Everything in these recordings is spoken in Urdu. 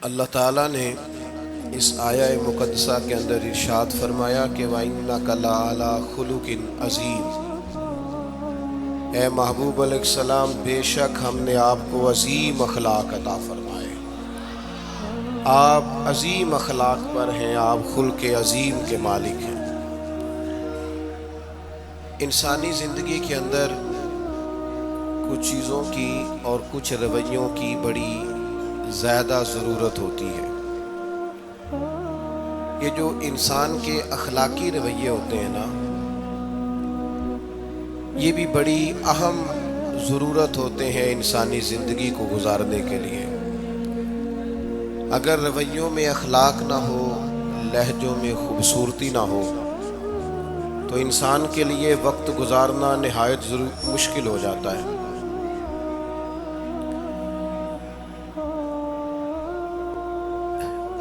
اللہ تعالیٰ نے اس آیہ مقدسہ کے اندر ارشاد فرمایا کہ وَإِنَّكَ لَعَلَىٰ خُلُقٍ عَظِيمٍ، اے محبوب علیہ السلام بے شک ہم نے آپ کو عظیم اخلاق عطا فرمائے، آپ عظیم اخلاق پر ہیں، آپ خلق عظیم کے مالک ہیں۔ انسانی زندگی کے اندر کچھ چیزوں کی اور کچھ رویوں کی بڑی زیادہ ضرورت ہوتی ہے۔ یہ جو انسان کے اخلاقی رویے ہوتے ہیں نا، یہ بھی بڑی اہم ضرورت ہوتے ہیں انسانی زندگی کو گزارنے کے لیے۔ اگر رویوں میں اخلاق نہ ہو، لہجوں میں خوبصورتی نہ ہو، تو انسان کے لیے وقت گزارنا نہایت مشکل ہو جاتا ہے۔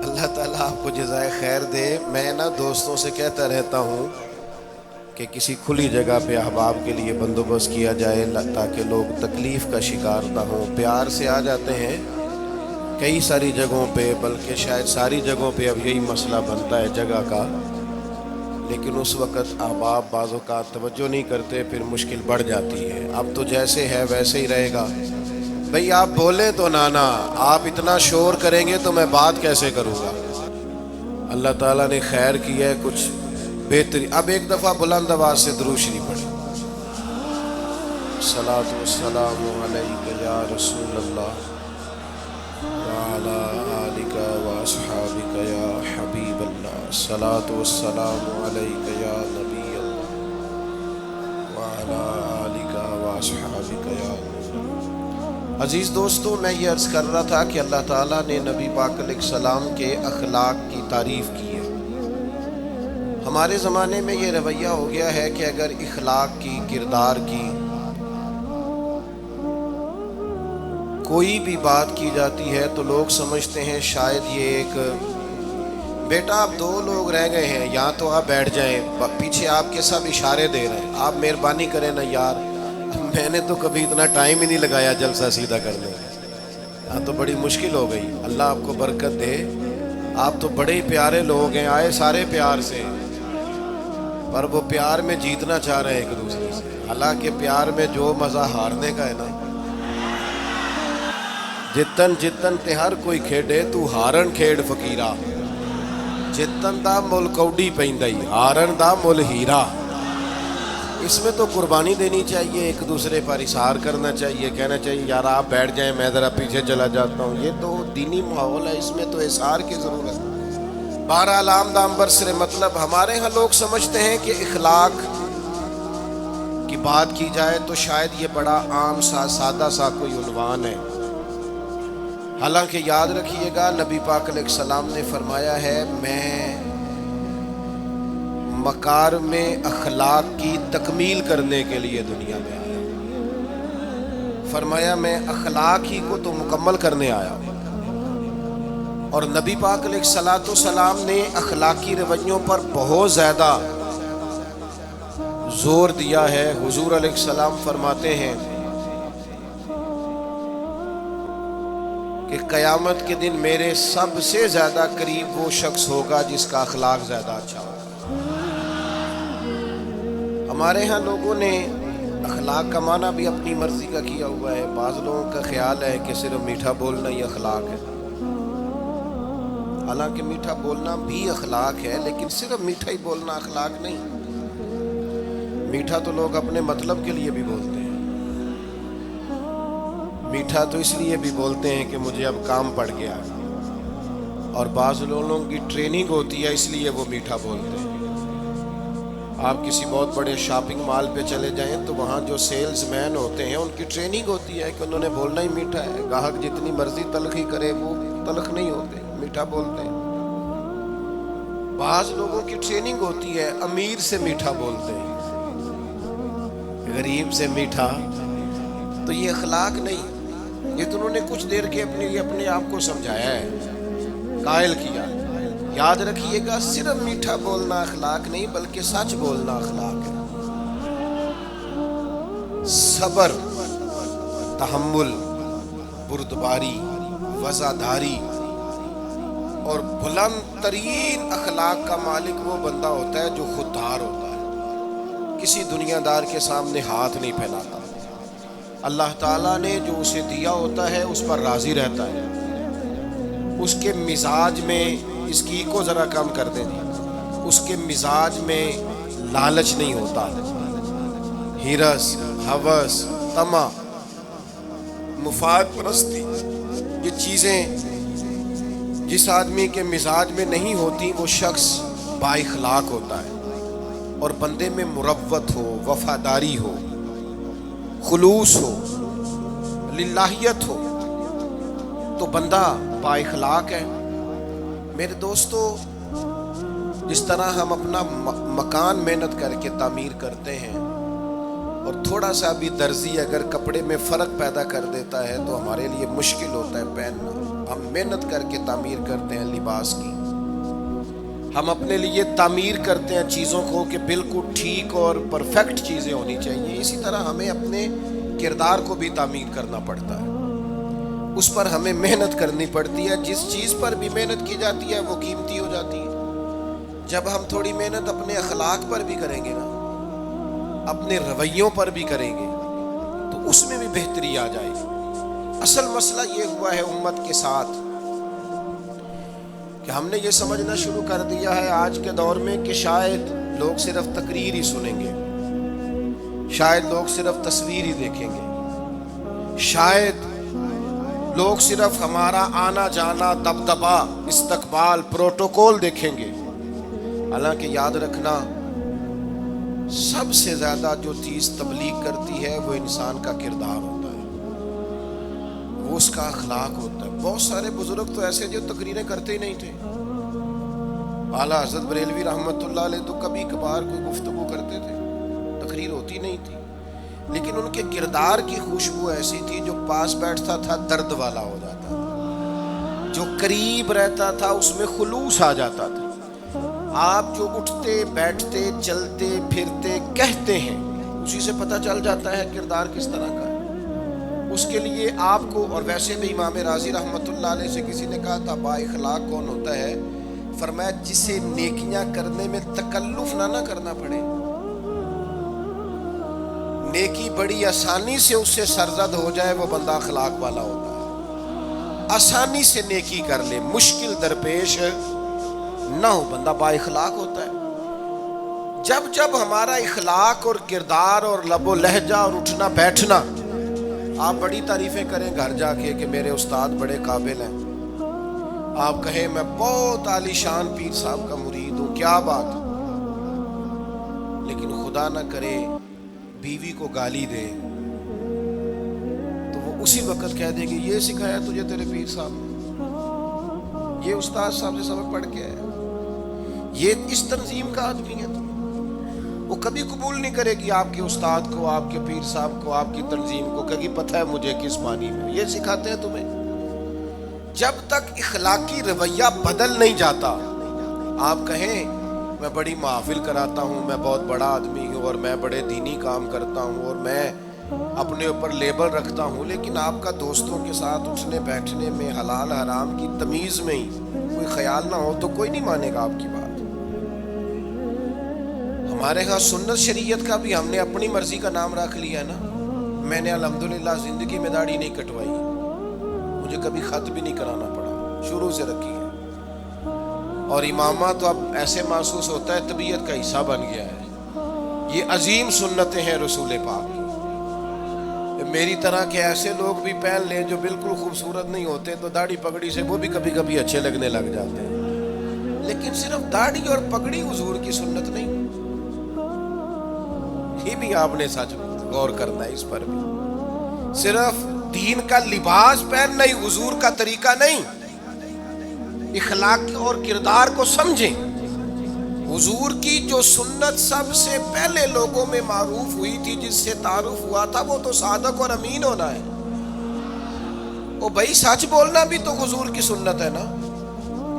اللہ تعالیٰ آپ کو جزائے خیر دے۔ میں دوستوں سے کہتا رہتا ہوں کہ کسی کھلی جگہ پہ احباب کے لیے بندوبست کیا جائے تاکہ لوگ تکلیف کا شکار نہ ہوں۔ پیار سے آ جاتے ہیں کئی ساری جگہوں پہ، بلکہ شاید ساری جگہوں پہ اب یہی مسئلہ بنتا ہے جگہ کا، لیکن اس وقت احباب بعض اوقات توجہ نہیں کرتے، پھر مشکل بڑھ جاتی ہے۔ اب تو جیسے ہے ویسے ہی رہے گا بھئی، آپ بولیں تو نانا، آپ اتنا شور کریں گے تو میں بات کیسے کروں گا۔ اللہ تعالیٰ نے خیر کی ہے، کچھ بہتری۔ اب ایک دفعہ بلند آواز سے درود شریف پڑھیں۔ الصلاۃ والسلام علیک یا رسول اللہ وعلی آلک واصحابک یا حبیب اللہ، الصلاۃ والسلام علیک یا نبی اللہ وعلی آلک واصحابک یا نبی۔ عزیز دوستو، میں یہ عرض کر رہا تھا کہ اللہ تعالیٰ نے نبی پاک علیہ السلام کے اخلاق کی تعریف کی ہے۔ ہمارے زمانے میں یہ رویہ ہو گیا ہے کہ اگر اخلاق کی، کردار کی کوئی بھی بات کی جاتی ہے تو لوگ سمجھتے ہیں شاید یہ ایک بیٹا آپ دو لوگ رہ گئے ہیں، یہاں تو آپ بیٹھ جائیں، پیچھے آپ کے سب اشارے دے رہے ہیں، آپ مہربانی کریں نا یار، میں نے تو کبھی اتنا ٹائم ہی نہیں لگایا جلسہ سیدھا کرنے میں، یہاں تو بڑی مشکل ہو گئی۔ اللہ آپ کو برکت دے، آپ تو بڑے ہی پیارے لوگ ہیں، آئے سارے پیار سے، پر وہ پیار میں جیتنا چاہ رہے ہیں ایک دوسرے سے۔ حالانکہ پیار میں جو مزہ ہارنے کا ہے نا، جتن جتن تے ہر کوئی کھیڈے تو ہارن کھیڈ فقیرا، جتن دا مل کوڈی پیندائی ہارن دا مل ہیرا۔ اس میں تو قربانی دینی چاہیے، ایک دوسرے پر اظہار کرنا چاہیے، کہنا چاہیے یار آپ بیٹھ جائیں، میں ذرا پیچھے چلا جاتا ہوں۔ یہ تو دینی ماحول ہے، اس میں تو اظہار کی ضرورت ہے۔ بہرحال آمدام برسر مطلب ہمارے ہاں لوگ سمجھتے ہیں کہ اخلاق کی بات کی جائے تو شاید یہ بڑا عام سا سادہ سا کوئی عنوان ہے۔ حالانکہ یاد رکھیے گا، نبی پاک علیہ السلام نے فرمایا ہے میں مکارم اخلاق کی تکمیل کرنے کے لیے دنیا میں آیا، فرمایا میں اخلاق ہی کو تو مکمل کرنے آیا ہوں۔ اور نبی پاک علیہ السلام نے اخلاقی رویوں پر بہت زیادہ زور دیا ہے۔ حضور علیہ السلام فرماتے ہیں کہ قیامت کے دن میرے سب سے زیادہ قریب وہ شخص ہوگا جس کا اخلاق زیادہ اچھا ہوگا۔ ہمارے ہاں لوگوں نے اخلاق کا معنی بھی اپنی مرضی کا کیا ہوا ہے۔ بعض لوگوں کا خیال ہے کہ صرف میٹھا بولنا ہی اخلاق ہے، حالانکہ میٹھا بولنا بھی اخلاق ہے، لیکن صرف میٹھا ہی بولنا اخلاق نہیں۔ میٹھا تو لوگ اپنے مطلب کے لیے بھی بولتے ہیں، میٹھا تو اس لیے بھی بولتے ہیں کہ مجھے اب کام پڑ گیا، اور بعض لوگوں کی ٹریننگ ہوتی ہے اس لیے وہ میٹھا بولتے ہیں۔ آپ کسی بہت بڑے شاپنگ مال پہ چلے جائیں تو وہاں جو سیلز مین ہوتے ہیں ان کی ٹریننگ ہوتی ہے کہ انہوں نے بولنا ہی میٹھا ہے، گاہک جتنی مرضی تلخی کرے وہ تلخ نہیں ہوتے، میٹھا بولتے ہیں۔ بعض لوگوں کی ٹریننگ ہوتی ہے امیر سے میٹھا بولتے ہیں، غریب سے میٹھا، تو یہ اخلاق نہیں، یہ تو انہوں نے کچھ دیر کے اپنے آپ کو سمجھایا ہے، قائل کیا۔ یاد رکھیے گا، صرف میٹھا بولنا اخلاق نہیں بلکہ سچ بولنا اخلاق ہے۔ صبر، تحمل، بردباری، وفاداری، اور بلند ترین اخلاق کا مالک وہ بندہ ہوتا ہے جو خوددار ہوتا ہے، کسی دنیا دار کے سامنے ہاتھ نہیں پھیلاتا، اللہ تعالیٰ نے جو اسے دیا ہوتا ہے اس پر راضی رہتا ہے، اس کے مزاج میں، اس کی کو ذرا کم کر دیں جی، اس کے مزاج میں لالچ نہیں ہوتا، ہرس، ہوس، طمع، مفاد پرستی، یہ چیزیں جس آدمی کے مزاج میں نہیں ہوتی وہ شخص با اخلاق ہوتا ہے، اور بندے میں مروت ہو، وفاداری ہو، خلوص ہو، للہیت ہو تو بندہ با اخلاق ہے۔ میرے دوستو، جس طرح ہم اپنا مکان محنت کر کے تعمیر کرتے ہیں، اور تھوڑا سا بھی درزی اگر کپڑے میں فرق پیدا کر دیتا ہے تو ہمارے لیے مشکل ہوتا ہے پہننا، ہم محنت کر کے تعمیر کرتے ہیں لباس کی، ہم اپنے لیے تعمیر کرتے ہیں چیزوں کو کہ بالکل ٹھیک اور پرفیکٹ چیزیں ہونی چاہیے، اسی طرح ہمیں اپنے کردار کو بھی تعمیر کرنا پڑتا ہے، اس پر ہمیں محنت کرنی پڑتی ہے، جس چیز پر بھی محنت کی جاتی ہے وہ قیمتی ہو جاتی ہے۔ جب ہم تھوڑی محنت اپنے اخلاق پر بھی کریں گے نا، اپنے رویوں پر بھی کریں گے تو اس میں بھی بہتری آ جائے گی۔ اصل مسئلہ یہ ہوا ہے امت کے ساتھ کہ ہم نے یہ سمجھنا شروع کر دیا ہے آج کے دور میں کہ شاید لوگ صرف تقریر ہی سنیں گے، شاید لوگ صرف تصویر ہی دیکھیں گے، شاید لوگ صرف ہمارا آنا جانا، دبدبا، استقبال، پروٹوکول دیکھیں گے۔ حالانکہ یاد رکھنا، سب سے زیادہ جو چیز تبلیغ کرتی ہے وہ انسان کا کردار ہوتا ہے، وہ اس کا اخلاق ہوتا ہے۔ بہت سارے بزرگ تو ایسے جو تقریریں کرتے ہی نہیں تھے، اعلیٰ حضرت بریلوی رحمۃ اللہ علیہ تو کبھی کبھار کوئی گفتگو کرتے تھے، تقریر ہوتی نہیں تھی، لیکن ان کے کردار کی خوشبو ایسی تھی جو پاس بیٹھتا تھا درد والا ہو جاتا تھا، جو قریب رہتا تھا اس میں خلوص آ جاتا تھا۔ آپ جو اٹھتے بیٹھتے چلتے پھرتے کہتے ہیں اسی سے پتہ چل جاتا ہے کردار کس طرح کا ہے۔ اس کے لیے آپ کو، اور ویسے بھی امام راضی رحمۃ اللہ علیہ سے کسی نے کہا تھا با اخلاق کون ہوتا ہے؟ فرمایا جسے نیکیاں کرنے میں تکلف نہ کرنا پڑے، نیکی بڑی آسانی سے اس سے سرزد ہو جائے، وہ بندہ اخلاق والا ہوتا ہے۔ آسانی سے نیکی کر لے، مشکل درپیش نہ ہو، بندہ با اخلاق ہوتا ہے۔ جب جب ہمارا اخلاق اور کردار اور لب و لہجہ اور اٹھنا بیٹھنا، آپ بڑی تعریفیں کریں گھر جا کے کہ میرے استاد بڑے قابل ہیں، آپ کہیں میں بہت عالی شان پیر صاحب کا مرید ہوں، کیا بات، لیکن خدا نہ کرے بیوی کو گالی دے تو وہ اسی وقت کہہ دے گی یہ سکھایا تجھے تیرے پیر صاحب نے، یہ استاد صاحب سے سبق پڑھ کے آیا، یہ اس تنظیم کا آدمی ہے۔ وہ کبھی قبول نہیں کرے گی آپ کے استاد کو، آپ کے پیر صاحب کو، آپ کی تنظیم کو، کہ پتہ ہے مجھے کس معنی میں یہ سکھاتے ہیں تمہیں۔ جب تک اخلاقی رویہ بدل نہیں جاتا، آپ کہیں میں بڑی محافل کراتا ہوں، میں بہت بڑا آدمی ہوں اور میں بڑے دینی کام کرتا ہوں اور میں اپنے اوپر لیبل رکھتا ہوں، لیکن آپ کا دوستوں کے ساتھ اٹھنے بیٹھنے میں حلال حرام کی تمیز میں ہی کوئی خیال نہ ہو تو کوئی نہیں مانے گا آپ کی بات۔ ہمارے ہاں سنت شریعت کا بھی ہم نے اپنی مرضی کا نام رکھ لیا نا۔ میں نے الحمدللہ زندگی میں داڑھی نہیں کٹوائی، مجھے کبھی خط بھی نہیں کرانا پڑا، شروع سے رکھی ہے، اور امامہ تو اب ایسے محسوس ہوتا ہے طبیعت کا حصہ بن گیا ہے۔ یہ عظیم سنتیں ہیں رسول پاک کی۔ میری طرح کے ایسے لوگ بھی پہن لیں جو بالکل خوبصورت نہیں ہوتے تو داڑھی پگڑی سے وہ بھی کبھی کبھی اچھے لگنے لگ جاتے ہیں، لیکن صرف داڑھی اور پگڑی حضور کی سنت نہیں، یہ بھی آپ نے سچ غور کرنا ہے اس پر بھی۔ صرف دین کا لباس پہننا ہی حضور کا طریقہ نہیں، اخلاق اور کردار کو سمجھیں۔ حضور کی جو سنت سب سے پہلے لوگوں میں معروف ہوئی تھی، جس سے تعارف ہوا تھا، وہ تو صادق اور امین ہونا ہے۔ او بھائی سچ بولنا بھی تو حضور کی سنت ہے نا،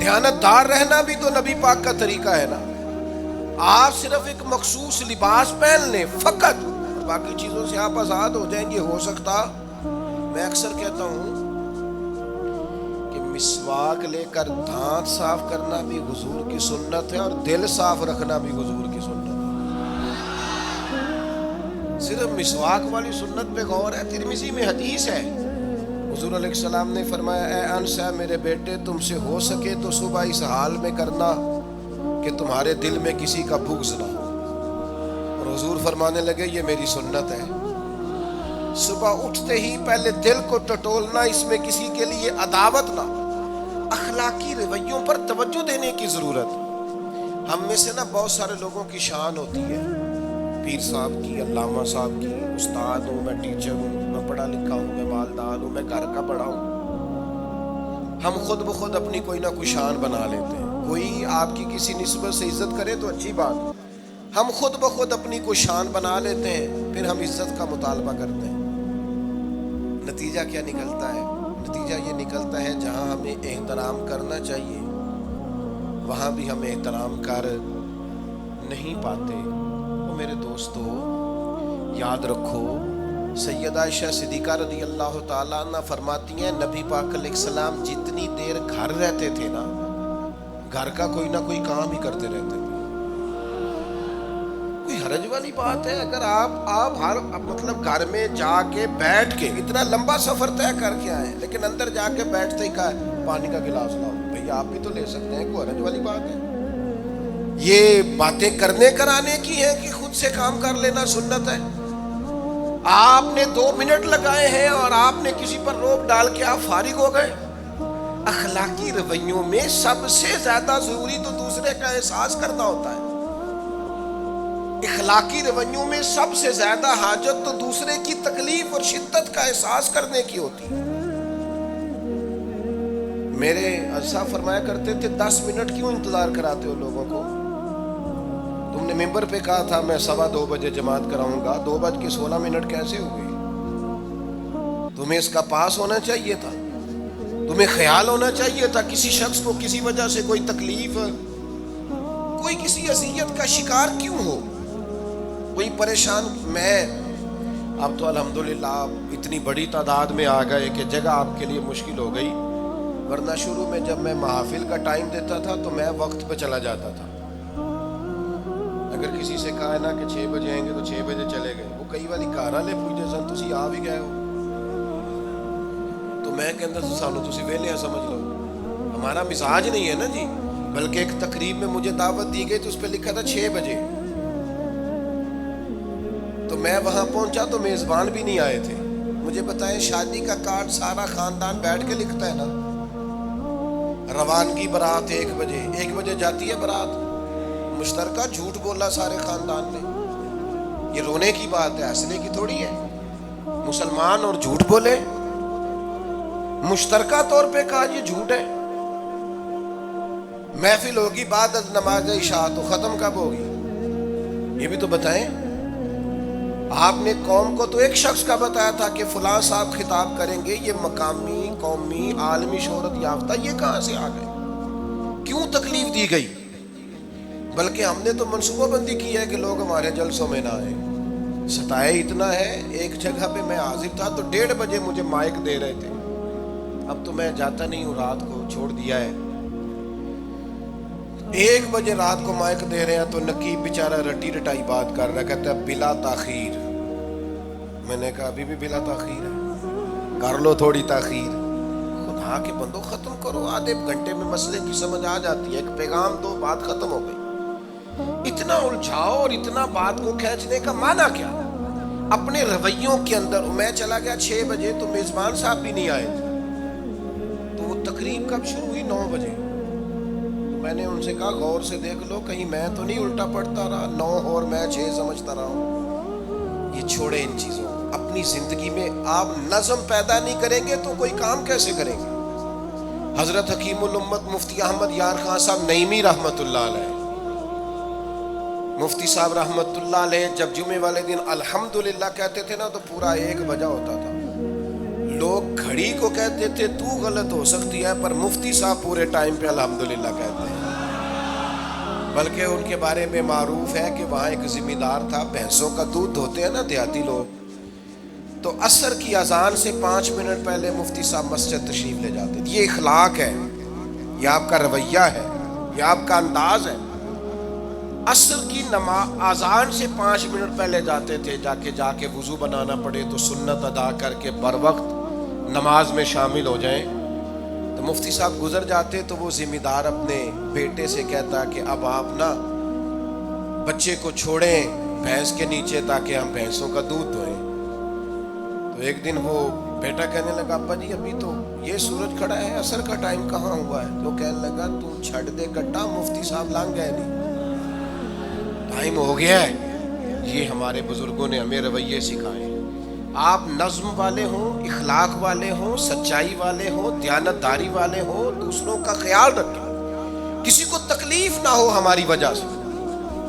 دیانتدار رہنا بھی تو نبی پاک کا طریقہ ہے نا۔ آپ صرف ایک مخصوص لباس پہن لیں فقط، باقی چیزوں سے آپ آزاد ہو جائیں گے۔ ہو سکتا، میں اکثر کہتا ہوں کہ مسواک لے کر دانت صاف کرنا بھی حضور کی سنت ہے اور دل صاف رکھنا بھی حضور کی سنت ہے۔ صرف مسواک والی سنت پہ غور ہے، ترمذی میں حدیث ہے، حضور علیہ السلام نے فرمایا اے انس ہے میرے بیٹے، تم سے ہو سکے تو صبح اس حال میں کرنا کہ تمہارے دل میں کسی کا بغض نہ ہو۔ اور حضور فرمانے لگے یہ میری سنت ہے، صبح اٹھتے ہی پہلے دل کو ٹٹولنا، اس میں کسی کے لیے عداوت نہ۔ اخلاقی رویوں پر توجہ دینے کی ضرورت۔ ہم میں سے نا بہت سارے لوگوں کی شان ہوتی ہے، پیر صاحب کی، علامہ صاحب کی، استاد ہوں، میں ٹیچر ہوں، میں پڑھا لکھا ہوں، میں مالدار ہوں، میں گھر کا بڑا ہوں۔ ہم خود بخود اپنی کوئی نہ کوئی شان بنا لیتے ہیں۔ کوئی آپ کی کسی نسبت سے عزت کرے تو اچھی بات، ہم خود بخود اپنی کوئی شان بنا لیتے ہیں، پھر ہم عزت کا مطالبہ کرتے ہیں۔ نتیجہ کیا نکلتا ہے؟ نتیجہ یہ نکلتا ہے جہاں ہمیں احترام کرنا چاہیے وہاں بھی ہم احترام کر نہیں پاتے۔ وہ میرے دوستو یاد رکھو، سیدہ عائشہ صدیقہ رضی اللہ تعالیٰ عنہ فرماتی ہیں نبی پاک علیہ السلام جتنی دیر گھر رہتے تھے نا، گھر کا کوئی نہ کوئی کام ہی کرتے رہتے تھے۔ کوئی حرج والی بات ہے اگر آپ ہر مطلب گھر میں جا کے بیٹھ کے اتنا لمبا سفر طے کر کے آئے لیکن اندر جا کے بیٹھتے ہی کہا پانی کا گلاس لاؤ، بھئی آپ بھی تو لے سکتے ہیں، کوئی حرج والی بات ہے؟ یہ باتیں کرنے کرانے کی ہیں کہ خود سے کام کر لینا سنت ہے؟ آپ نے 2 منٹ لگائے ہیں اور آپ نے کسی پر روب ڈال کے آپ فارغ ہو گئے۔ اخلاقی رویوں میں سب سے زیادہ ضروری تو دوسرے کا احساس کرنا ہوتا ہے۔ اخلاقی رویوں میں سب سے زیادہ حاجت تو دوسرے کی تکلیف اور شدت کا احساس کرنے کی ہوتی ہے۔ میرے اسا فرمایا کرتے تھے 10 منٹ کیوں انتظار کراتے ہو لوگوں کو؟ تم نے ممبر پہ کہا تھا میں 2:15 بجے جماعت کراؤں گا، 2:16 کیسے ہو گئی؟ تمہیں اس کا پاس ہونا چاہیے تھا، تمہیں خیال ہونا چاہیے تھا کسی شخص کو کسی وجہ سے کوئی تکلیف، کوئی کسی اذیت کا شکار کیوں ہو، کوئی پریشان۔ میں اب تو الحمدللہ اتنی بڑی تعداد میں آ گئے کہ جگہ آپ کے لیے مشکل ہو گئی، ورنہ شروع میں جب میں محافل کا ٹائم دیتا تھا تو میں وقت پہ چلا جاتا تھا۔ اگر کسی سے کہا ہے نا کہ 6 بجے آئیں گے تو 6 بجے چلے گئے، وہ کئی والی کارا لے پوچھتے سن تسی آ بھی گئے ہو تو میں کہتا سانو تسی ویلے سمجھ لو، ہمارا مزاج نہیں ہے نا جی۔ بلکہ ایک تقریب میں مجھے دعوت دی گئی تو اس پہ لکھا تھا 6 بجے، تو میں وہاں پہنچا تو میزبان بھی نہیں آئے تھے۔ مجھے بتائیں شادی کا کارڈ سارا خاندان بیٹھ کے لکھتا ہے نا، روانگی برات 1 بجے، 1 بجے جاتی ہے برات، مشترکہ جھوٹ بولا سارے خاندان نے۔ یہ رونے کی بات ہے، ہنسنے کی تھوڑی ہے۔ مسلمان اور جھوٹ بولے، مشترکہ طور پہ کہا یہ جھوٹ ہے۔ محفل ہوگی بعد از نماز عشاء تو ختم کب ہوگی یہ بھی تو بتائیں۔ آپ نے قوم کو تو ایک شخص کا بتایا تھا کہ فلاں صاحب خطاب کریں گے، یہ مقامی، قومی، عالمی شہرت یافتہ، یہ کہاں سے آ گئے؟ کیوں تکلیف دی گئی؟ بلکہ ہم نے تو منصوبہ بندی کی ہے کہ لوگ ہمارے جلسوں میں نہ آئیں۔ ستائے اتنا ہے، ایک جگہ پہ میں حاضر تھا تو 1:30 بجے مجھے مائک دے رہے تھے، اب تو میں جاتا نہیں ہوں، رات کو چھوڑ دیا ہے۔ 1 بجے رات کو مائک دے رہے ہیں تو نقیب بیچارہ رٹی رٹائی بات کر رہا ہے، کہتا ہے بلا تاخیر۔ میں نے کہا ابھی بھی بلا تاخیر ہے، کر لو تھوڑی تاخیر۔ خدا کے بندو ختم کرو، آدھے گھنٹے میں مسئلے کی سمجھ آ جاتی ہے، ایک پیغام دو، بات ختم ہو گئی۔ اتنا الجھاؤ اور اتنا بات کو کھینچنے کا معنی کیا؟ اپنے رویوں کے اندر میں چلا گیا 6 بجے تو میزبان صاحب بھی نہیں آئے تھے، تو وہ تقریب کب شروع ہوئی؟ 9 بجے۔ میں نے ان سے کہا غور سے دیکھ لو کہیں میں تو نہیں الٹا پڑتا رہا، 9 اور میں 6 سمجھتا رہا ہوں۔ یہ چھوڑے ان چیزوں، اپنی زندگی میں آپ نظم پیدا نہیں کریں گے تو کوئی کام کیسے کریں گے؟ حضرت حکیم الامت مفتی احمد یار خان صاحب نعیمی رحمت اللہ علیہ، مفتی صاحب رحمت اللہ علیہ جب جمعے والے دن الحمدللہ کہتے تھے نا تو پورا 1 بجا ہوتا تھا۔ لوگ گھڑی کو کہتے تھے تو غلط ہو سکتی ہے، پر مفتی صاحب پورے ٹائم پہ الحمدللہ کہتے ہیں۔ بلکہ ان کے بارے میں معروف ہے کہ وہاں ایک ذمہ دار تھا، بھینسوں کا دودھ دھوتے ہیں نا دیہاتی لوگ، تو عصر کی اذان سے 5 منٹ پہلے مفتی صاحب مسجد تشریف لے جاتے تھے. یہ اخلاق ہے، یہ آپ کا رویہ ہے، یہ آپ کا انداز ہے. عصر کی اذان سے 5 منٹ پہلے جاتے تھے. جا کے وضو بنانا پڑے تو سنت ادا کر کے بر وقت نماز میں شامل ہو جائیں. تو مفتی صاحب گزر جاتے تو وہ ذمہ دار اپنے بیٹے سے کہتا کہ اب آپ نا بچے کو چھوڑیں بھینس کے نیچے تاکہ ہم بھینسوں کا دودھ دھوئیں. تو ایک دن وہ بیٹا کہنے لگا ابا جی ابھی تو یہ سورج کھڑا ہے، عصر کا ٹائم کہاں ہوا ہے؟ تو کہنے لگا تو چھڑ دے گٹا، مفتی صاحب لنگ گئے نہیں، ٹائم ہو گیا ہے. یہ ہمارے بزرگوں نے ہمیں رویے سکھائے. آپ نظم والے ہوں، اخلاق والے ہوں، سچائی والے ہوں، دیانتداری والے ہوں، دوسروں کا خیال رکھیں، کسی کو تکلیف نہ ہو ہماری وجہ سے.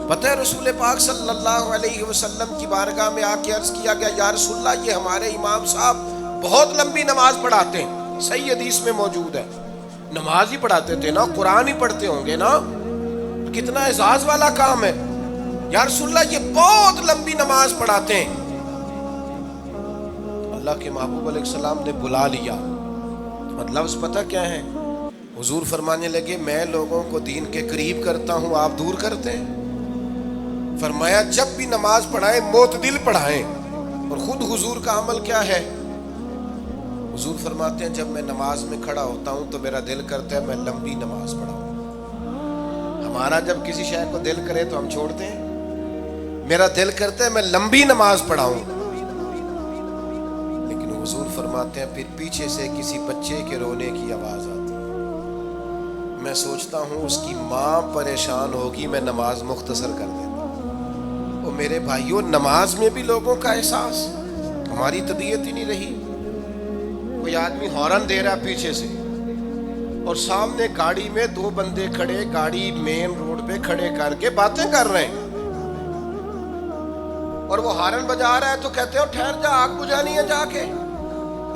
پتہ ہے رسول پاک صلی اللہ علیہ وسلم کی بارگاہ میں آ کے عرض کیا گیا یا رسول اللہ یہ ہمارے امام صاحب بہت لمبی نماز پڑھاتے ہیں. صحیح حدیث میں موجود ہے، نماز ہی پڑھاتے تھے نا، قرآن ہی پڑھتے ہوں گے نا، کتنا اعزاز والا کام ہے. یا رسول اللہ یہ بہت لمبی نماز پڑھاتے ہیں. اللہ کے محبوب علیہ السلام نے بلا لیا. مطلب پتہ کیا ہے؟ حضور فرمانے لگے میں لوگوں کو دین کے قریب کرتا ہوں، آپ دور کرتے ہیں. فرمایا جب بھی نماز پڑھائیں معتدل پڑھائیں. اور خود حضور کا عمل کیا ہے؟ حضور فرماتے ہیں جب میں نماز میں کھڑا ہوتا ہوں تو میرا دل کرتا ہے میں لمبی نماز پڑھاؤں. ہمارا جب کسی شے کو دل کرے تو ہم چھوڑتے ہیں. میرا دل کرتا ہے میں لمبی نماز پڑھاؤں. لیکن حضور فرماتے ہیں پھر پیچھے سے کسی بچے کے رونے کی آواز آتی ہے، میں سوچتا ہوں اس کی ماں پریشان ہوگی، میں نماز مختصر کر دیتا. وہ میرے بھائیوں نماز میں بھی لوگوں کا احساس، ہماری طبیعت ہی نہیں رہی. کوئی آدمی ہارن دے رہا پیچھے سے اور سامنے گاڑی میں 2 بندے کھڑے، گاڑی مین روڈ پہ کھڑے کر کے باتیں کر رہے ہیں، اور وہ ہارن بجا رہا ہے تو کہتے ہو ٹھہر جا آگ بجھانی ہے جا کے.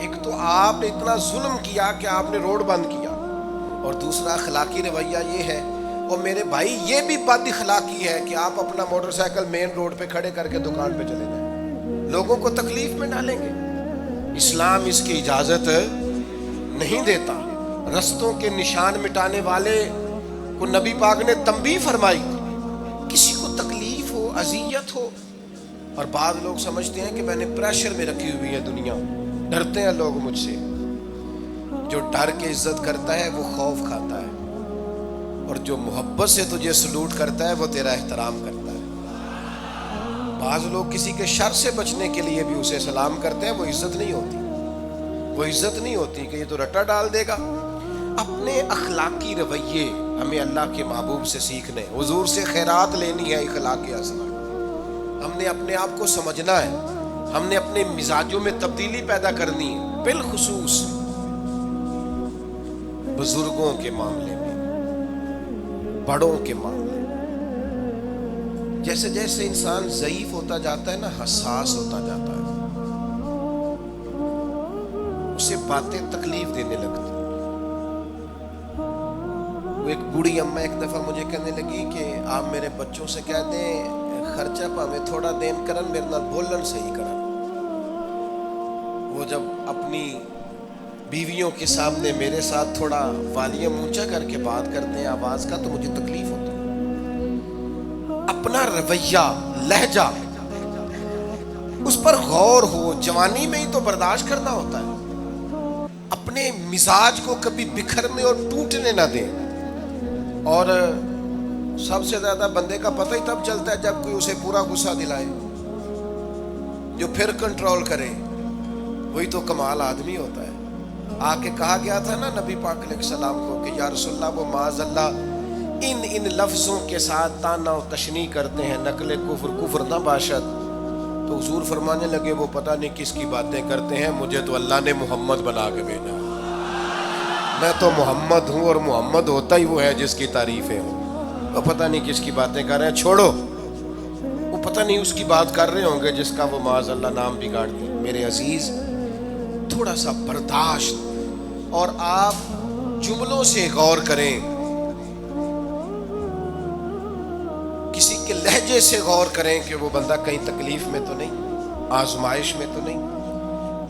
ایک تو آپ نے اتنا ظلم کیا کہ آپ نے روڈ بند کیا، اور دوسرا اخلاقی رویہ یہ ہے. اور میرے بھائی یہ بھی بد اخلاقی ہے کہ آپ اپنا موٹر سائیکل مین روڈ پہ کھڑے کر کے دکان پہ چلے جائیں، لوگوں کو تکلیف میں ڈالیں گے. اسلام اس کی اجازت نہیں دیتا. رستوں کے نشان مٹانے والے کو نبی پاک نے تنبیہ فرمائی. کسی کو تکلیف ہو، اذیت ہو، اور بعض لوگ سمجھتے ہیں کہ میں نے پریشر میں رکھی ہوئی ہے دنیا، ڈرتے ہیں لوگ مجھ سے. جو ڈر کے عزت کرتا ہے وہ خوف کھاتا ہے، اور جو محبت سے تجھے سلوٹ کرتا ہے وہ تیرا احترام کرتا ہے. بعض لوگ کسی کے شر سے بچنے کے لیے بھی اسے سلام کرتے ہیں، وہ عزت نہیں ہوتی. وہ عزت نہیں ہوتی کہ یہ تو رٹا ڈال دے گا. اپنے اخلاقی رویے ہمیں اللہ کے محبوب سے سیکھنے، حضور سے خیرات لینی ہے. اخلاقی اصلاح ہم نے اپنے آپ کو سمجھنا ہے، ہم نے اپنے مزاجوں میں تبدیلی پیدا کرنی ہے، بالخصوص بزرگوں کے معاملے میں، بڑوں کے معاملے میں. جیسے جیسے انسان ضعیف ہوتا جاتا ہے نا، حساس ہوتا جاتا ہے، اسے باتیں تکلیف دینے لگتی. وہ ایک بوڑھی اماں ایک دفعہ مجھے کہنے لگی کہ آپ میرے بچوں سے کہہ دیں خرچہ پاویں تھوڑا دین کرن، میرے نال بولن صحیح کرن. وہ جب اپنی بیویوں کے سامنے میرے ساتھ تھوڑا والیوم اونچا کر کے بات کرتے ہیں آواز کا تو مجھے تکلیف ہوتی ہے. اپنا رویہ، لہجہ، اس پر غور ہو. جوانی میں ہی تو برداشت کرنا ہوتا ہے. اپنے مزاج کو کبھی بکھرنے اور ٹوٹنے نہ دیں. اور سب سے زیادہ بندے کا پتہ ہی تب چلتا ہے جب کوئی اسے پورا غصہ دلائے، جو پھر کنٹرول کرے، وہی تو کمال آدمی ہوتا ہے. آ کے کہا گیا تھا نا نبی پاک علیہ السلام کو کہ یا رسول اللہ وہ معاذ اللہ ان لفظوں کے ساتھ تانا و تشنیع کرتے ہیں، نقل کفر نہ باشد. تو حضور فرمانے لگے وہ پتہ نہیں کس کی باتیں کرتے ہیں، مجھے تو اللہ نے محمد بنا کے بھیجا. میں تو محمد ہوں، اور محمد ہوتا ہی وہ ہے جس کی تعریفیں ہوں. وہ پتہ نہیں کس کی باتیں کر رہے ہیں، چھوڑو. وہ پتہ نہیں اس کی بات کر رہے ہوں گے جس کا وہ معاذ اللہ نام بگاڑ دے. میرے عزیز تھوڑا سا برداشت، اور آپ جملوں سے غور کریں، کسی کے لہجے سے غور کریں کہ وہ بندہ کہیں تکلیف میں تو نہیں، آزمائش میں تو نہیں.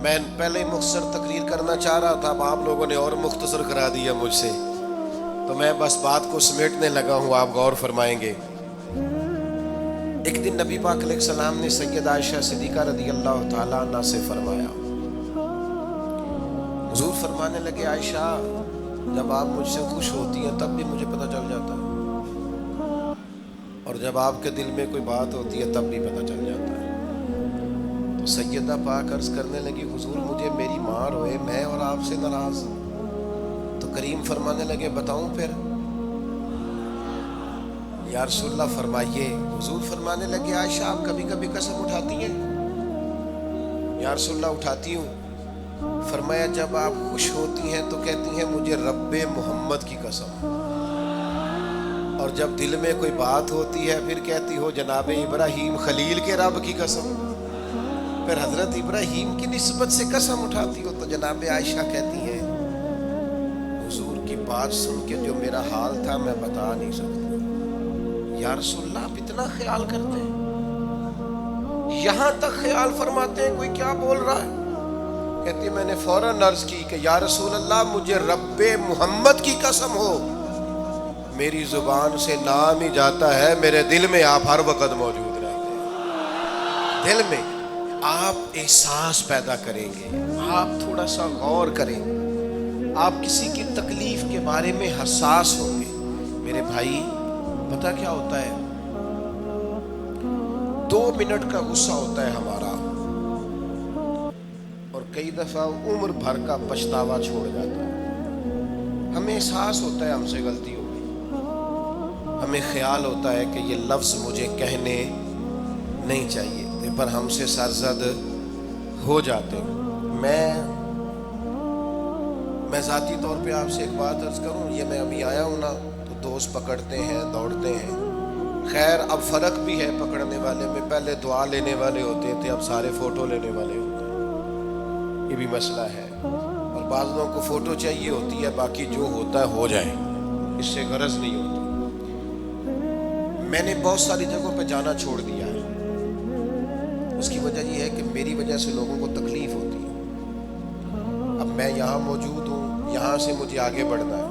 میں پہلے ہی مختصر تقریر کرنا چاہ رہا تھا، اب آپ لوگوں نے اور مختصر کرا دیا مجھ سے، تو میں بس بات کو سمیٹنے لگا ہوں، آپ غور فرمائیں گے۔ ایک دن نبی پاک علیہ السلام نے سید عائشہ صدیقہ رضی اللہ تعالیٰ عنہ سے فرمایا، حضور فرمانے لگے عائشہ جب آپ مجھ سے خوش ہوتی ہیں تب بھی مجھے پتہ چل جاتا ہے، اور جب آپ کے دل میں کوئی بات ہوتی ہے تب بھی پتہ چل جاتا ہے۔ تو سیدہ پاک عرض کرنے لگی حضور مجھے میری ماں روئے میں اور آپ سے ناراض، تو کریم فرمانے لگے بتاؤں پھر؟ یا رسول اللہ فرمائیے۔ حضور فرمانے لگے عائشہ آپ کبھی کبھی قسم اٹھاتی ہیں؟ یا رسول اللہ اٹھاتی ہوں۔ فرمایا جب آپ خوش ہوتی ہیں تو کہتی ہیں مجھے رب محمد کی قسم، اور جب دل میں کوئی بات ہوتی ہے پھر کہتی ہو جناب ابراہیم خلیل کے رب کی قسم، پھر حضرت ابراہیم کی نسبت سے قسم اٹھاتی ہو تو جناب عائشہ کہتی ہیں حضور کی بات سن کے جو میرا حال تھا میں بتا نہیں سکتی۔ یا رسول اللہ آپ اتنا خیال کرتے ہیں، یہاں تک خیال فرماتے ہیں کوئی کیا بول رہا ہے؟ کہتی میں نے فوراً عرض کی کہ یا رسول اللہ مجھے رب محمد کی قسم ہو، میری زبان سے نام ہی جاتا ہے، میرے دل میں آپ ہر وقت موجود رہتے ہیں۔ دل میں آپ احساس پیدا کریں گے، آپ تھوڑا سا غور کریں، آپ کسی کی تکلیف کے بارے میں حساس ہوں گے۔ میرے بھائی پتہ کیا ہوتا ہے، 2 منٹ کا غصہ ہوتا ہے ہمارا، اور کئی دفعہ عمر بھر کا پچھتاوا چھوڑ جاتا ہے۔ ہمیں احساس ہوتا ہے ہم سے غلطی ہو گئی، ہمیں خیال ہوتا ہے کہ یہ لفظ مجھے کہنے نہیں چاہیے تھے، پر ہم سے سرزد ہو جاتے ہیں۔ میں ذاتی طور پہ آپ سے ایک بات عرض کروں، یہ میں ابھی آیا ہوں نا تو دوست پکڑتے ہیں دوڑتے ہیں، خیر اب فرق بھی ہے پکڑنے والے میں، پہلے دعا لینے والے ہوتے تھے اب سارے فوٹو لینے والے ہوتے ہیں، یہ بھی مسئلہ ہے، اور بعض لوگوں کو فوٹو چاہیے ہوتی ہے، باقی جو ہوتا ہے ہو جائے، اس سے غرض نہیں ہوتی۔ میں نے بہت ساری جگہوں پہ جانا چھوڑ دیا ہے، اس کی وجہ یہ ہے کہ میری وجہ سے لوگوں کو تکلیف ہوتی ہے۔ اب میں یہاں موجود ہوں، یہاں سے مجھے آگے بڑھنا ہے،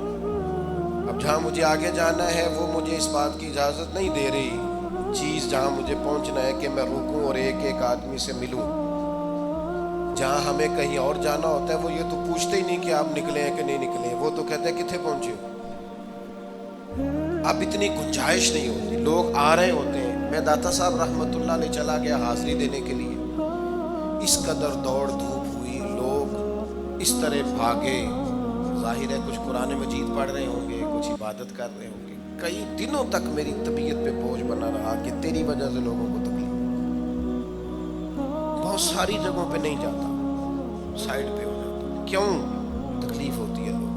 اب جہاں مجھے آگے جانا ہے وہ مجھے اس بات کی اجازت نہیں دے رہی چیز جہاں مجھے پہنچنا ہے کہ میں رکوں اور ایک ایک آدمی سے ملوں۔ جہاں ہمیں کہیں اور جانا ہوتا ہے وہ یہ تو پوچھتے ہی نہیں کہ آپ نکلے ہیں کہ نہیں نکلے ہیں، وہ تو کہتے ہیں کتنے پہنچے ہو۔ اب اتنی گنجائش نہیں ہوتی، لوگ آ رہے ہوتے ہیں۔ میں داتا صاحب رحمت اللہ علیہ چلا گیا حاضری دینے کے لیے، اس قدر دوڑ دھوپ ہوئی، لوگ اس طرح بھاگے، ظاہر ہے کچھ قرآن مجید پڑھ رہے ہوں گے، کچھ عبادت کر رہے ہوں گے، کئی دنوں تک میری طبیعت پہ بوجھ بنا رہا کہ تیری وجہ سے لوگوں کو تکلیف۔ بہت ساری جگہوں پہ نہیں جاتا، سائڈ پہ ہو جاتا، کیوں؟ تکلیف ہوتی ہے، لوگ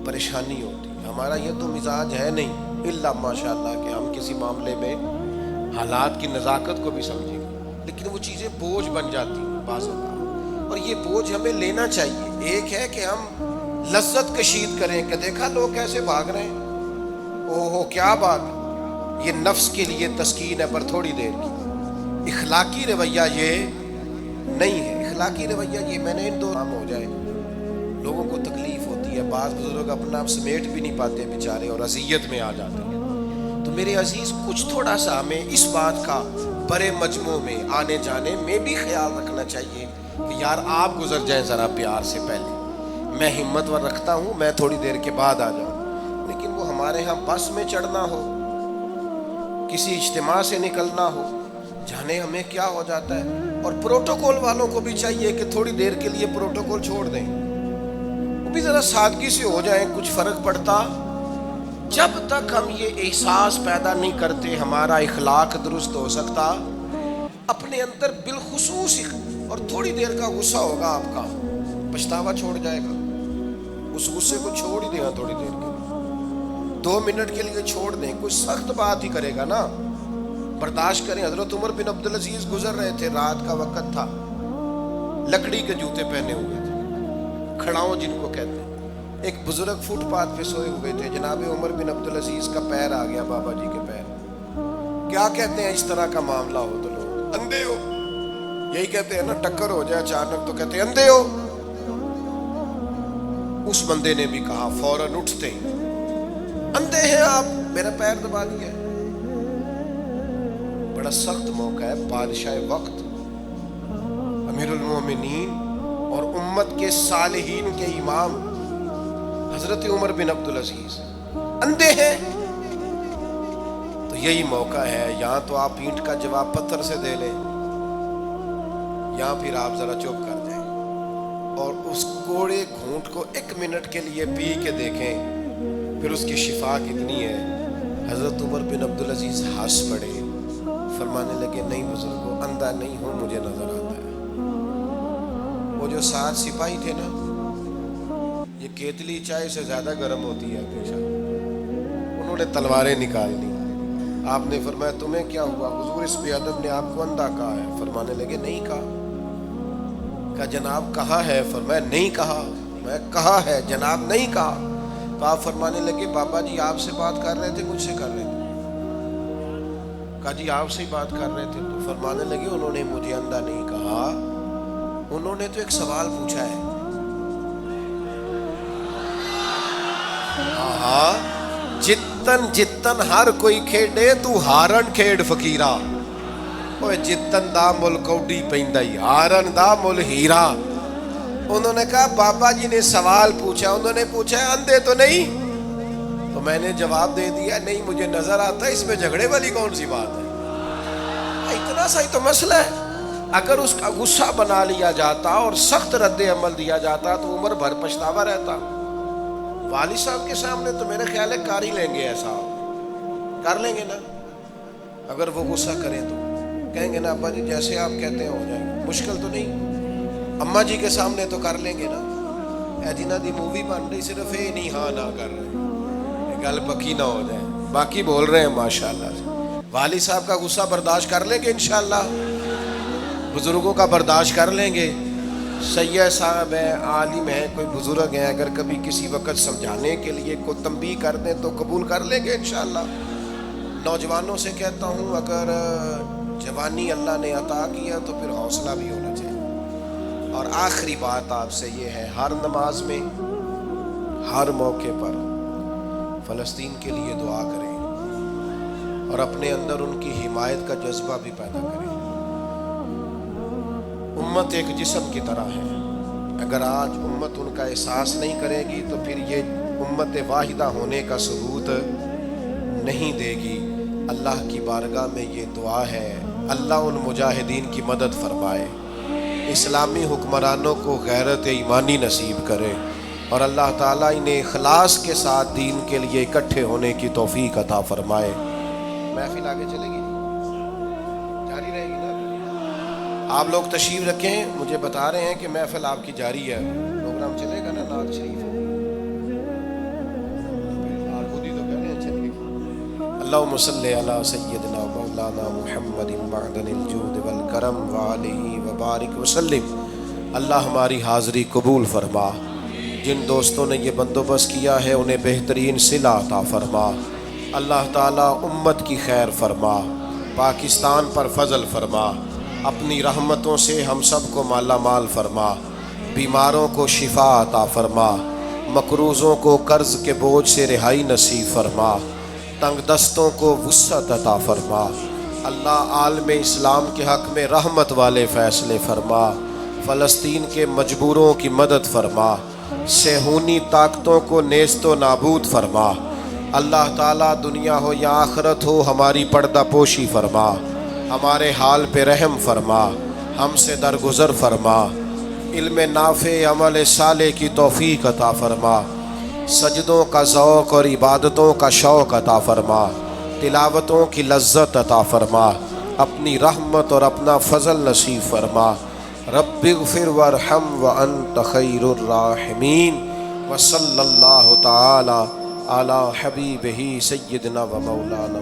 پریشانی ہوتی ہے۔ ہمارا یہ تو مزاج ہے نہیں الا ماشاءاللہ کہ ہم کسی معاملے میں حالات کی نزاکت کو بھی سمجھیں گے، لیکن وہ چیزیں بوجھ بن جاتی ہیں بعض اوقات، اور یہ بوجھ ہمیں لینا چاہیے۔ ایک ہے کہ ہم لذت کشید کریں کہ دیکھا لوگ کیسے بھاگ رہے ہیں، اوہ کیا بات، یہ نفس کے لیے تسکین ہے پر تھوڑی دیر کی۔ اخلاقی رویہ یہ نہیں ہے، اخلاقی رویہ یہ میں نے ان دو کام ہو جائے، لوگوں کو تکلیف ہوتی ہے، بعض بزرگ اپنا سمیٹ بھی نہیں پاتے بیچارے اور اذیت میں آ جاتے ہیں۔ تو میرے عزیز کچھ تھوڑا سا ہمیں اس بات کا بڑے مجموع میں آنے جانے میں بھی خیال رکھنا چاہیے کہ یار آپ گزر جائیں ذرا پیار سے پہلے، میں ہمت ور رکھتا ہوں میں تھوڑی دیر کے بعد آ جاؤں، لیکن وہ ہمارے ہاں بس میں چڑھنا ہو، کسی اجتماع سے نکلنا ہو، جانے ہمیں کیا ہو جاتا ہے۔ اور پروٹوکول والوں کو بھی چاہیے کہ تھوڑی دیر کے لیے پروٹوکول چھوڑ دیں، وہ بھی ذرا سادگی سے ہو جائیں، کچھ فرق پڑتا۔ جب تک ہم یہ احساس پیدا نہیں کرتے ہمارا اخلاق درست ہو سکتا، اپنے اندر بالخصوص اور تھوڑی دیر کا غصہ ہوگا آپ کا، پچھتاوا چھوڑ جائے گا، اس غصے کو چھوڑ ہی دینا تھوڑی دیر کے لیے، 2 منٹ کے لیے چھوڑ دیں، کوئی سخت بات ہی کرے گا نا برداشت کریں۔ حضرت عمر بن عبدالعزیز گزر رہے تھے، رات کا وقت تھا، لکڑی کے جوتے پہنے ہوئے تھے، کھڑاؤں جن کو کہتے ہیں، ایک بزرگ فٹ پاتھ پہ سوئے ہوئے تھے، جناب عمر بن عبدالعزیز کا پیر آ گیا بابا جی کے پیر۔ کیا کہتے ہیں اس طرح کا معاملہ ہو تو لوگ اندھے ہو، یہی کہتے ہیں نا، ٹکر ہو جائے اچانک تو کہتے ہیں اندھے ہو. اس بندے نے بھی کہا فوراً اٹھتے ہی، اندھے ہیں آپ، میرا پیر دبا دیا. بڑا سخت موقع ہے. بادشاہ وقت، امیر المومنین اور امت کے صالحین کے امام حضرت عمر بن عبدالعزیز اندھے ہیں. تو یہی موقع ہے، یہاں تو آپ اینٹ کا جواب پتھر سے دے لیں، یہاں پھر آپ ذرا چپ کر جائیں اور اس کوڑے گھونٹ کو 1 منٹ کے لیے پی کے دیکھیں، پھر اس کی شفا کتنی ہے. حضرت عمر بن عبدالعزیز ہنس پڑے، فرمانے لگے نہیں بزرگوں، اندھا نہیں ہوں، مجھے نظر آتا ہے. وہ جو 7 سپاہی تھے نا، یہ کیتلی چائے سے زیادہ گرم ہوتی ہے ہمیشہ، انہوں نے تلواریں نکال لی. آپ نے فرمایا تمہیں کیا ہوا؟ حضور اس بے ادب نے آپ کو اندھا کہا ہے. فرمانے لگے نہیں کہا. کہا جناب کہا ہے؟ فرمایا نہیں کہا. میں کہا ہے جناب نہیں کہا. تو آپ فرمانے لگے بابا جی آپ سے بات کر رہے تھے مجھ سے کر رہے تھے؟ کہا جی آپ سے ہی بات کر رہے تھے. تو فرمانے لگے انہوں نے مجھے اندھا نہیں کہا، انہوں نے تو ایک سوال پوچھا ہے. ہاں، جتن جتن ہر کوئی کھیڈے تو ہارن کھیڈ فقیرا. اوے جتن دا مل کوڈی پیندائی، ہارن دا مل ہیرا. انہوں نے کہا بابا جی نے سوال پوچھا، انہوں نے پوچھا ہے اندھے تو نہیں؟ تو میں نے جواب دے دیا نہیں مجھے نظر آتا ہے. اس میں جھگڑے والی کون سی بات ہے؟ اتنا سا ہی تو مسئلہ ہے. اگر اس کا غصہ بنا لیا جاتا اور سخت رد عمل دیا جاتا تو عمر بھر پچھتاوا رہتا. والد صاحب کے سامنے تو میرے خیال ہے کر ہی لیں گے، ایسا کر لیں گے نا. اگر وہ غصہ کریں تو کہیں گے نا ابا جی جیسے آپ کہتے ہیں ہو جائے گا، مشکل تو نہیں. اماں جی کے سامنے تو کر لیں گے نا. اے جنہ دی مووی بن رہی صرف اے نہیں ہاں نہ کر رہے، گل پکی نہ ہو جائے، باقی بول رہے ہیں ماشاءاللہ سے. والد صاحب کا غصہ برداشت کر لیں گے انشاءاللہ، بزرگوں کا برداشت کر لیں گے. سید صاحب ہیں، عالم ہیں، کوئی بزرگ ہیں، اگر کبھی کسی وقت سمجھانے کے لیے کوئی تنبیہ کر دیں تو قبول کر لیں گے انشاءاللہ. نوجوانوں سے کہتا ہوں اگر جوانی اللہ نے عطا کیا تو پھر حوصلہ بھی ہونا چاہیے. اور آخری بات آپ سے یہ ہے، ہر نماز میں ہر موقع پر فلسطین کے لیے دعا کریں اور اپنے اندر ان کی حمایت کا جذبہ بھی پیدا کریں. امت ایک جسم کی طرح ہے، اگر آج امت ان کا احساس نہیں کرے گی تو پھر یہ امت واحدہ ہونے کا ثبوت نہیں دے گی. اللہ کی بارگاہ میں یہ دعا ہے، اللہ ان مجاہدین کی مدد فرمائے، اسلامی حکمرانوں کو غیرت ایمانی نصیب کرے، اور اللہ تعالیٰ انہیں اخلاص کے ساتھ دین کے لیے اکٹھے ہونے کی توفیق عطا فرمائے. محفل آگے چلے گی، جاری رہے گی نا؟ آپ لوگ تشریف رکھیں. مجھے بتا رہے ہیں کہ محفل آپ کی جاری ہے، پروگرام چلے گا نا؟ نعت شریف خود ہی تو کہہ رہے ہیں چلے گی. اللہم صلی علی سیدنا مولانا محمد معدن الجود والکرم وآلہ وبارک وسلم. اللہ ہماری حاضری قبول فرما. جن دوستوں نے یہ بندوبست کیا ہے انہیں بہترین صلہ عطا فرما. اللہ تعالیٰ امت کی خیر فرما، پاکستان پر فضل فرما، اپنی رحمتوں سے ہم سب کو مالا مال فرما، بیماروں کو شفا عطا فرما، مقروضوں کو قرض کے بوجھ سے رہائی نصیب فرما، تنگ دستوں کو وسعت عطا فرما. اللہ عالم اسلام کے حق میں رحمت والے فیصلے فرما. فلسطین کے مجبوروں کی مدد فرما، صہیونی طاقتوں کو نیست و نابود فرما. اللہ تعالیٰ دنیا ہو یا آخرت ہو ہماری پردہ پوشی فرما، ہمارے حال پہ رحم فرما، ہم سے درگزر فرما، علم نافع عمل صالح کی توفیق عطا فرما، سجدوں کا ذوق اور عبادتوں کا شوق عطا فرما، تلاوتوں کی لذت عطا فرما، اپنی رحمت اور اپنا فضل نصیب فرما. رب اغفر وارحم وانت خیر الراحمین. وصلی اللہ تعالی علی حبیبہ سیدنا و مولانا